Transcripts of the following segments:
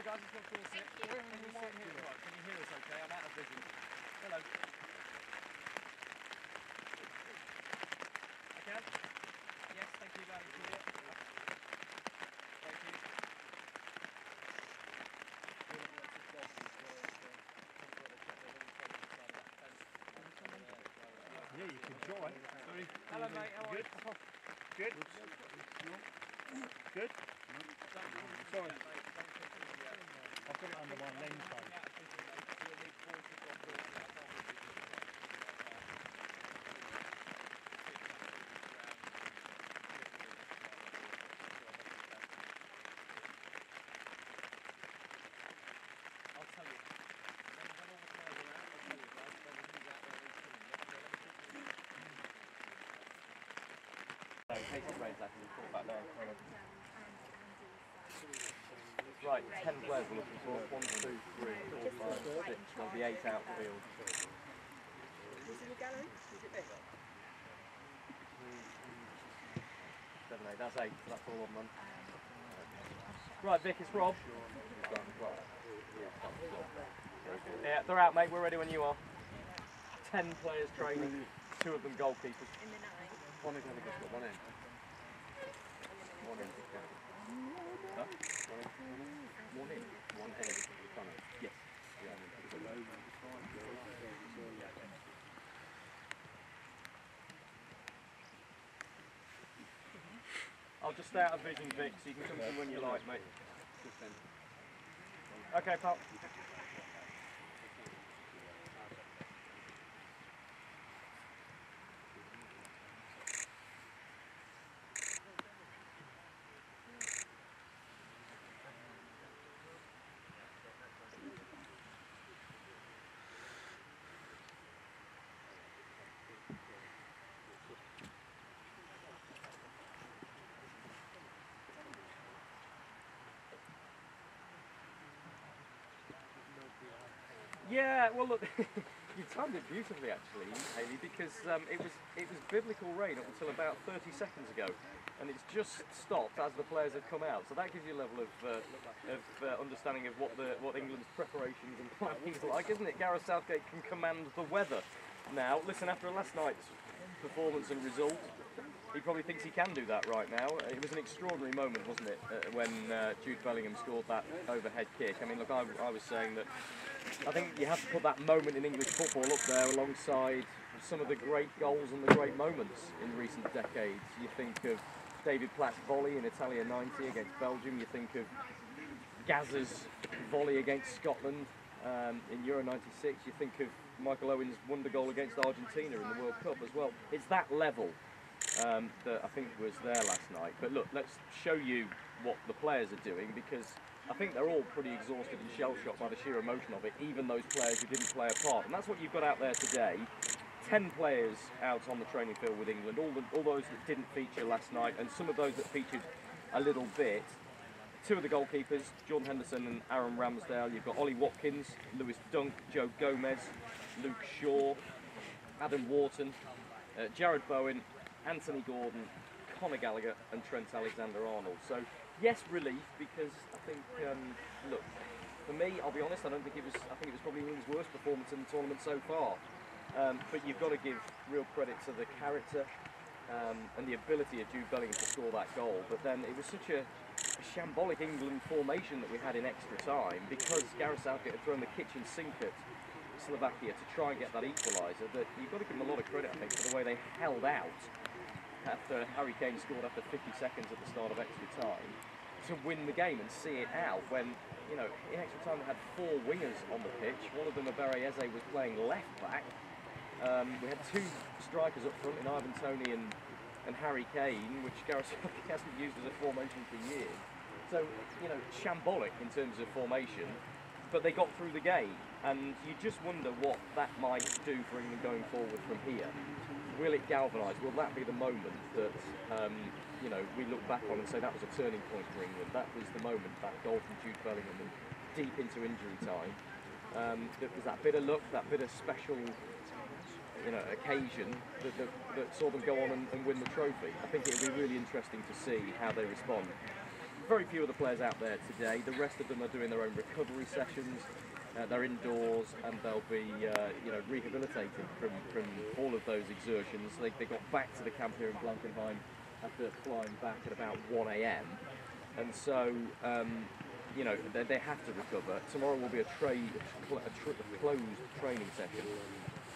guys, it's got to sit. Can you sit here? Right, can you hear us okay? I'm out of vision. Hello. I can? Yes, thank you, loud and clear. Thank you. Yeah, you can join. Sorry. Hello, mate. How are you? Good. Good. Sorry. I've got it under my lens though. I'll tell you. When all the players are out, I'll tell you guys. Who's out there who's coming. Right, 10 players we're looking for. 1, 2, 3, 4, 5, 6. There'll be 8 outfield. Is it a gallery? Is it this? 7, 8. That's 8. So that's all on them. Right, Vic, it's Rob. Yeah, they're out, mate. We're ready when you are. 10 players training. 2 of them goalkeepers. In the 9. One is only just got one in. One in. Huh? One in. One in. Yes. I'll just stay out of vision, Vic, so you can come to when you like, mate. Okay, pal. Yeah, well look, you timed it beautifully actually, Hayley, because it was biblical rain up until about 30 seconds ago, and it's just stopped as the players have come out. So that gives you a level of understanding of what England's preparations and planning is like, isn't it? Gareth Southgate can command the weather now. Listen, after last night's performance and result, he probably thinks he can do that right now. It was an extraordinary moment, wasn't it, when Jude Bellingham scored that overhead kick. I mean, look, I was saying that I think you have to put that moment in English football up there alongside some of the great goals and the great moments in recent decades. You think of David Platt's volley in Italia 90 against Belgium. You think of Gazza's volley against Scotland in Euro 96. You think of Michael Owen's wonder goal against Argentina in the World Cup as well. It's that level that I think was there last night. But look, let's show you what the players are doing, because I think they're all pretty exhausted and shell-shocked by the sheer emotion of it, even those players who didn't play a part. And that's what you've got out there today. 10 players out on the training field with England, all those that didn't feature last night, and some of those that featured a little bit. 2 of the goalkeepers, Jordan Henderson and Aaron Ramsdale. You've got Ollie Watkins, Lewis Dunk, Joe Gomez, Luke Shaw, Adam Wharton, Jared Bowen, Anthony Gordon, Conor Gallagher and Trent Alexander-Arnold. So yes, relief, because I think, look, for me, I'll be honest, I think it was probably England's worst performance in the tournament so far. But you've got to give real credit to the character and the ability of Jude Bellingham to score that goal. But then it was such a shambolic England formation that we had in extra time, because Gareth Southgate had thrown the kitchen sink at Slovakia to try and get that equaliser, that you've got to give them a lot of credit, I think, for the way they held out after Harry Kane scored after 50 seconds at the start of extra time to win the game and see it out, when, you know, in extra time they had 4 wingers on the pitch. One of them, Abere Eze, was playing left back. We had 2 strikers up front in Ivan Toney and Harry Kane, which Gareth Southgate hasn't used as a formation for years. So, you know, shambolic in terms of formation, but they got through the game, and you just wonder what that might do for England going forward from here. Will it galvanise? Will that be the moment that, you know, we look back on and say that was a turning point for England? That was the moment, that goal from Jude Bellingham, and deep into injury time. That was that bit of luck, that bit of special, you know, occasion that saw them go on and win the trophy. I think it'll be really interesting to see how they respond. very few of the players out there today. The rest of them are doing their own recovery sessions. They're indoors and they'll be rehabilitated from all of those exertions. They got back to the camp here in Blankenheim after flying back at about 1 a.m. and so they have to recover. Tomorrow will be a closed training session,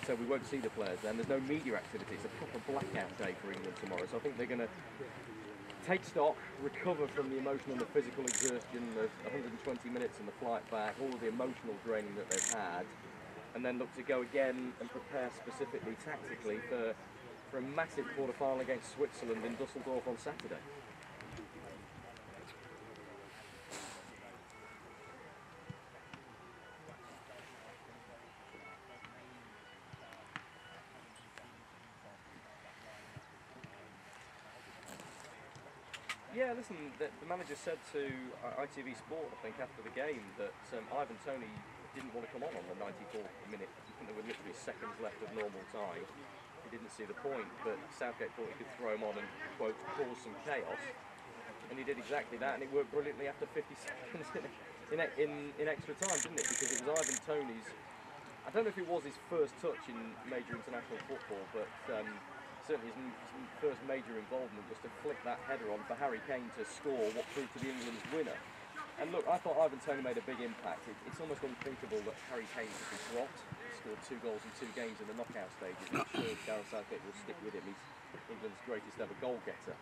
so we won't see the players then. There's no media activity. It's a proper blackout day for England tomorrow, so I think they're going to take stock, recover from the emotional and the physical exertion of 120 minutes and the flight back, all of the emotional draining that they've had, and then look to go again and prepare specifically tactically for a massive quarter-final against Switzerland in Dusseldorf on Saturday. Yeah, listen, the manager said to ITV Sport, I think, after the game that Ivan Toney didn't want to come on the 94th minute. There were literally seconds left of normal time. He didn't see the point, but Southgate thought he could throw him on and, quote, cause some chaos. And he did exactly that, and it worked brilliantly after 50 seconds in extra time, didn't it? Because it was Ivan Toney's, I don't know if it was his first touch in major international football, but certainly his first major involvement was to flick that header on for Harry Kane to score what proved to be England's winner. And look, I thought Ivan Toney made a big impact. It's almost unthinkable that Harry Kane could be dropped. He scored 2 goals in 2 games in the knockout stages. I'm sure Gareth Southgate will stick with him. He's England's greatest ever goal getter.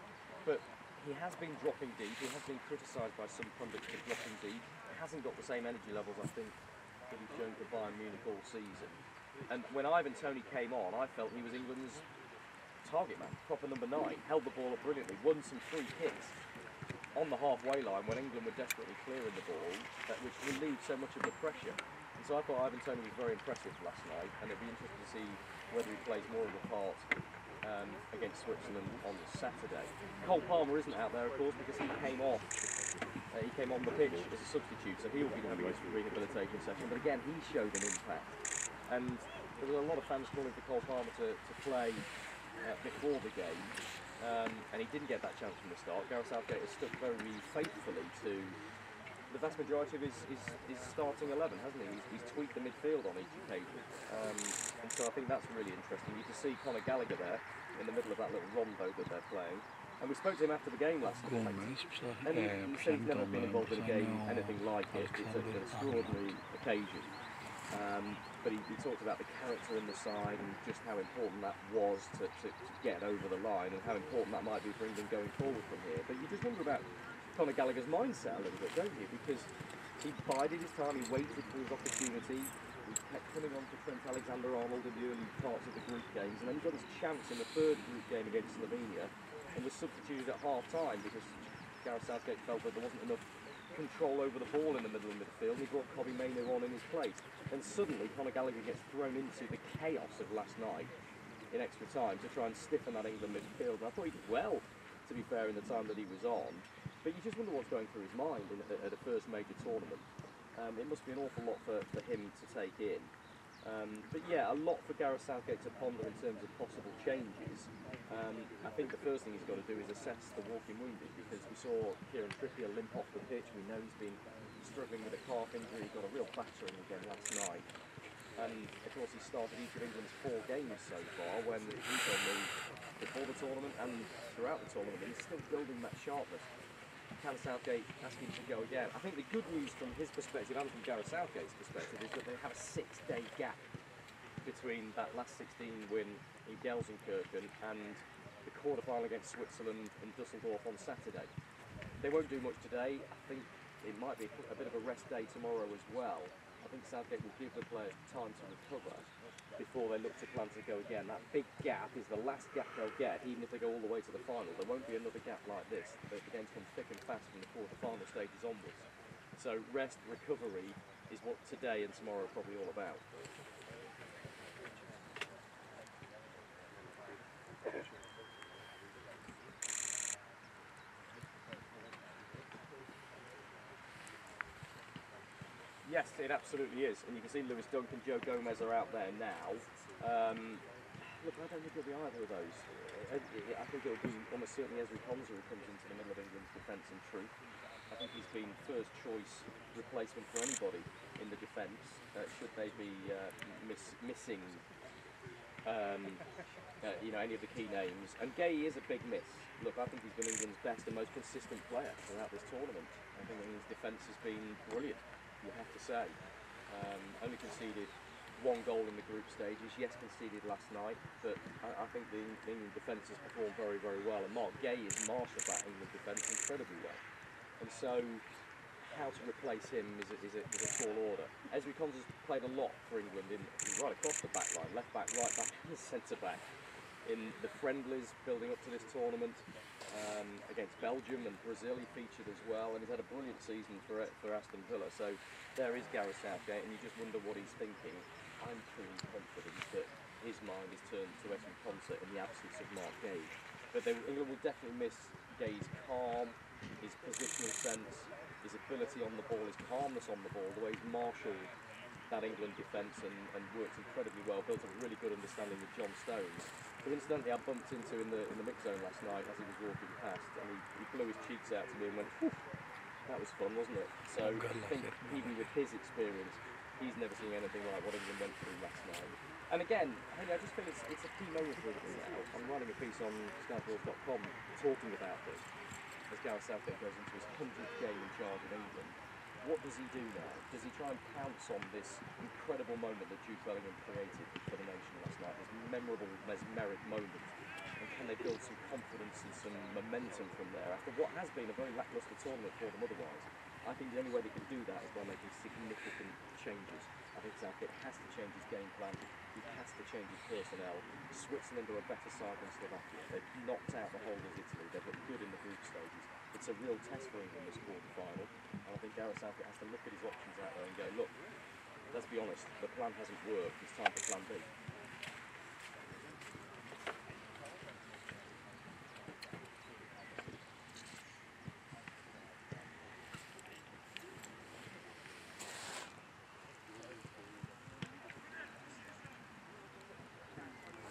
But he has been dropping deep. He has been criticised by some pundits for dropping deep. He hasn't got the same energy levels, I think, that he's shown for Bayern Munich all season. And when Ivan Toney came on, I felt he was England's target man, proper number 9, held the ball up brilliantly, won some free kicks on the halfway line when England were desperately clearing the ball, which relieved so much of the pressure. And so I thought Ivan Toney was very impressive last night, and it'll be interesting to see whether he plays more of a part against Switzerland on Saturday. Cole Palmer isn't out there, of course, because he came on the pitch as a substitute, so he will be having his rehabilitation session. But again, he showed an impact, and there were a lot of fans calling for Cole Palmer to play before the game, and he didn't get that chance from the start. Gareth Southgate has stuck very faithfully to the vast majority of his starting 11, hasn't he? He's tweaked the midfield on each occasion, and so I think that's really interesting. You can see Conor Gallagher there in the middle of that little rondo that they're playing, and we spoke to him after the game last night, and he said he's never been involved in a game anything like it. It's an extraordinary occasion. But he talked about the character in the side and just how important that was to get over the line, and how important that might be for England going forward from here. But you just wonder about Conor Gallagher's mindset a little bit, don't you? Because he bided his time, he waited for his opportunity, he kept coming on to Trent Alexander-Arnold in the early parts of the group games, and then he got his chance in the 3rd group game against Slovenia and was substituted at half-time because Gareth Southgate felt that there wasn't enough control over the ball in the middle of the midfield. He brought Kobbie Mainoo on in his place, and suddenly Conor Gallagher gets thrown into the chaos of last night in extra time to try and stiffen that England midfield. And I thought he did well, to be fair, in the time that he was on, but you just wonder what's going through his mind at a first major tournament. It must be an awful lot for him to take in. But yeah, a lot for Gareth Southgate to ponder in terms of possible changes. I think the first thing he's got to do is assess the walking wounded, because we saw Kieran Trippier limp off the pitch. We know he's been struggling with a calf injury. He got a real battering again last night. And of course he started each of England's 4 games so far, when he's on the before the tournament and throughout the tournament. He's still building that sharpness. Can Southgate ask him to go again? I think the good news from his perspective and from Gareth Southgate's perspective is that they have a 6-day gap between that last 16 win in Gelsenkirchen and the quarter-final against Switzerland in Dusseldorf on Saturday. They won't do much today. I think it might be a bit of a rest day tomorrow as well. I think Southgate will give the players time to recover before they look to plan to go again. That big gap is the last gap they'll get, even if they go all the way to the final. There won't be another gap like this. The games come thick and fast from the quarter-final stages onwards. So rest, recovery is what today and tomorrow are probably all about. Yes, it absolutely is, and you can see Lewis Dunk and Joe Gomez are out there now. Look, I don't think it'll be either of those. I think it'll be almost certainly Ezri Konsa who comes into the middle of England's defence in truth. I think he's been first choice replacement for anybody in the defence, should they be missing any of the key names. And Gay is a big miss. Look, I think he's been England's best and most consistent player throughout this tournament. I think England's defence has been brilliant, you have to say. Only conceded 1 goal in the group stages. Yes, conceded last night, but I think the England defence has performed very, very well. And Mark Gay has marshalled that England defence incredibly well. And so, how to replace him is a tall order. Ezri Konsa's played a lot for England, right across the back line, left back, right back, and centre back. In the friendlies building up to this tournament, against Belgium and Brazil he featured as well, and he's had a brilliant season for Aston Villa. So there is Gareth Southgate, and you just wonder what he's thinking. I'm truly confident that his mind is turned to Ezri Konsa in the absence of Mark Gay. But England will definitely miss Gay's calm, his positional sense, his ability on the ball, his calmness on the ball, the way he's marshalled that England defence and worked incredibly well, built a really good understanding with John Stones, who incidentally I bumped into in the mix zone last night as he was walking past, and he blew his cheeks out to me and went, "Whew, that was fun, wasn't it?" So I think even with his experience, he's never seen anything like what England went through last night. And again, I just feel it's a key moment for England now. I'm writing a piece on skysports.com talking about this, as Gareth Southgate goes into his 100th game in charge of England. What does he do now? Does he try and pounce on this incredible moment that Jude Bellingham created for the nation last night, this memorable, mesmeric moment? And can they build some confidence and some momentum from there after what has been a very lacklustre tournament for them otherwise? I think the only way they can do that is by making significant changes. I think Southgate has to change his game plan, he has to change his personnel. Switzerland are a better side than Slovakia. They've knocked out the holders Italy, they've looked good in the group stages. It's a real test for England this quarter-final, and I think Gareth Southgate has to look at his options out there and go, look, let's be honest, the plan hasn't worked, it's time for plan B.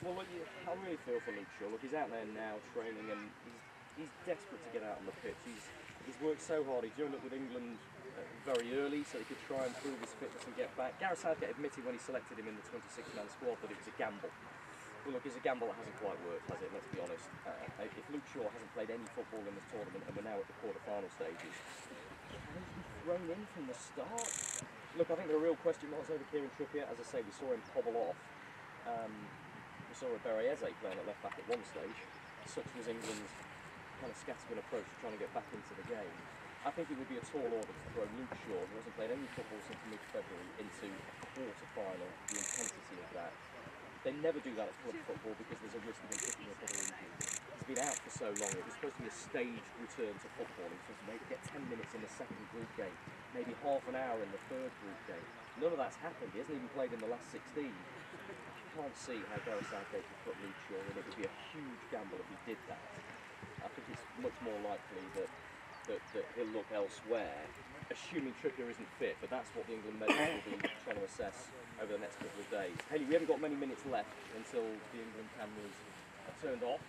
Well, look, I really feel for Luke Shaw. Look, he's out there now training, and he's desperate to get out on the pitch. He's worked so hard. He joined up with England very early so he could try and prove his fitness and get back. Gareth Southgate admitted when he selected him in the 26-man squad that it was a gamble. Well, look, it's a gamble that hasn't quite worked, has it? Let's be honest. If Luke Shaw hasn't played any football in this tournament, and we're now at the quarter-final stages, can he be thrown in from the start? Look, I think there are real question marks over Kieran Trippier. As I say, we saw him hobble off. We saw Berriese playing at left back at one stage. Such was England's kind of scattergun approach to trying to get back into the game. I think it would be a tall order to throw Luke Shaw, who hasn't played any football since mid-February, into a quarter-final, the intensity of that. They never do that at club football because there's a risk of him picking up other injuries. He's been out for so long, it was supposed to be a staged return to football. He was supposed to maybe get 10 minutes in the second group game, maybe half an hour in the third group game. None of that's happened, he hasn't even played in the last 16. I can't see how Gareth Southgate could put Luke Shaw in. It would be a huge gamble if he did that. I think it's much more likely that he'll look elsewhere, assuming Trippier isn't fit, but that's what the England medics will be trying to assess over the next couple of days. Haley, we haven't got many minutes left until the England cameras are turned off,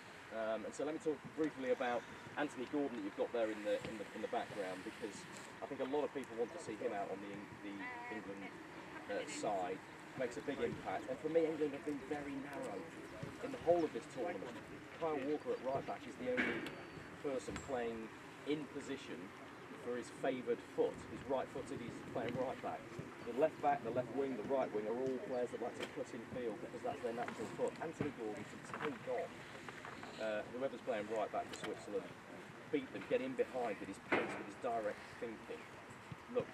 and so let me talk briefly about Anthony Gordon that you've got there in the background, because I think a lot of people want to see him out on the England side. Makes a big impact, and for me England have been very narrow in the whole of this tournament. Kyle Walker at right back is the only person playing in position for his favoured foot. He's right-footed, he's playing right back. The left back, the left wing, the right wing are all players that like to cut in field because that's their natural foot. Anthony Gordon can take on whoever's playing right back for Switzerland, beat them, get in behind with his pace, with his direct thinking. Look,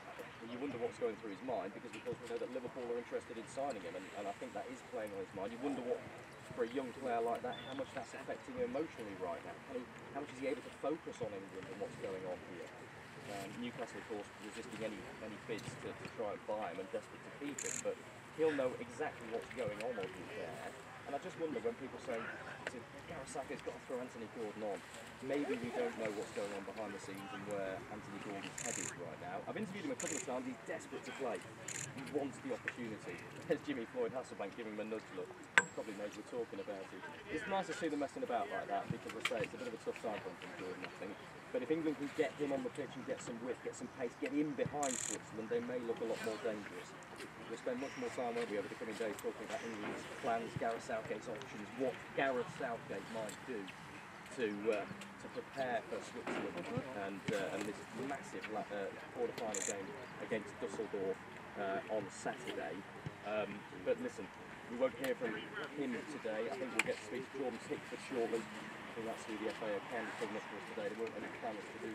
you wonder what's going through his mind because, of course, we know that Liverpool are interested in signing him, and I think that is playing on his mind. You wonder what, for a young player like that, how much that's affecting him emotionally right now. How much is he able to focus on England and what's going on here? Newcastle, of course, resisting any bids to try and buy him and desperate to keep him, but he'll know exactly what's going on over there. And I just wonder when people say, Gareth Southgate's got to throw Anthony Gordon on. Maybe we don't know what's going on behind the scenes and where Anthony Gordon's head is right now. I've interviewed him a couple of times, he's desperate to play. He wants the opportunity. There's Jimmy Floyd Hasselbank giving him a nudge look. probably knows we're talking about it. It's nice to see them messing about like that because, as I say, it's a bit of a tough time for Jordan, I think. But if England can get him on the pitch and get some width, get some pace, get in behind Switzerland, they may look a lot more dangerous. We'll spend much more time, won't we, over the coming days talking about England's plans, Gareth Southgate's options, what Gareth Southgate might do to prepare for Switzerland and this massive quarter-final game against Dusseldorf on Saturday. But listen, we won't hear from him today. I think we'll get to speak to Jordan Pickford shortly. I think that's who the FA are kind of picking up for us today. There weren't any plans to do